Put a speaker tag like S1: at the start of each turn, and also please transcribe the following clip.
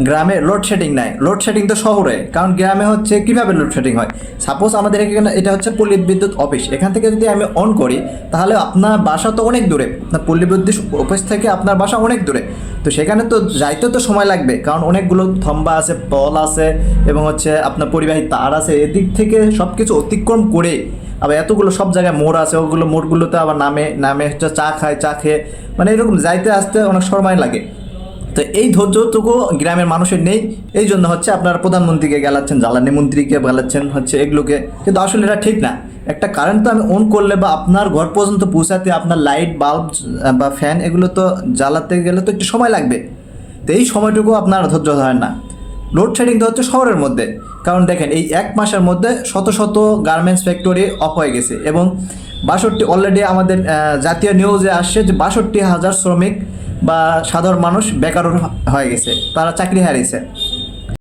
S1: গ্রামে লোডশেডিং নাই, লোডশেডিং তো শহরে, কারণ গ্রামে হচ্ছে কীভাবে লোডশেডিং হয়। সাপোজ আমাদের এখানে এটা হচ্ছে পল্লী বিদ্যুৎ অফিস, এখান থেকে যদি আমি অন করি তাহলে আপনার বাসা তো অনেক দূরে, আপনার পল্লী বিদ্যুৎ অফিস থেকে আপনার বাসা অনেক দূরে, তো সেখানে তো যাইতে তো সময় লাগবে, কারণ অনেকগুলো থম্বা আছে, পল আছে, এবং হচ্ছে আপনার পরিবাহী তার আছে, এদিক থেকে সব কিছু অতিক্রম করে আবার এতগুলো সব জায়গায় মোড় আছে, ওগুলো মোড়গুলোতে আবার নামে নামে হচ্ছে চা খায়, চা খেয়ে মানে এরকম যাইতে আসতে অনেক সময় লাগে। তো এই ধৈর্যটুকু গ্রামের মানুষের নেই, এই জন্য হচ্ছে আপনারা প্রধানমন্ত্রীকে গেলাচ্ছেন, জ্বালানি মন্ত্রীকে গেলাচ্ছেন হচ্ছে এগুলোকে, কিন্তু আসলে এটা ঠিক না। একটা কারেন্ট তো আমি অন করলে বা আপনার ঘর পর্যন্ত পৌঁছাতে আপনার লাইট বাল্ব বা ফ্যান এগুলো তো জ্বালাতে গেলে তো একটু সময় লাগবে, তো এই সময়টুকু আপনার ধৈর্য ধরেন না। লোডশেডিং তো হচ্ছে শহরের মধ্যে, কারণ দেখেন এই এক মাসের মধ্যে শত শত গার্মেন্টস ফ্যাক্টরি অফ হয়ে গেছে, এবং 62 অলরেডি আমাদের জাতীয় নিউজে আসছে যে 62,000 শ্রমিক বা সাধারণ মানুষ বেকার হয়ে গেছে, তারা চাকরি হারিয়েছে।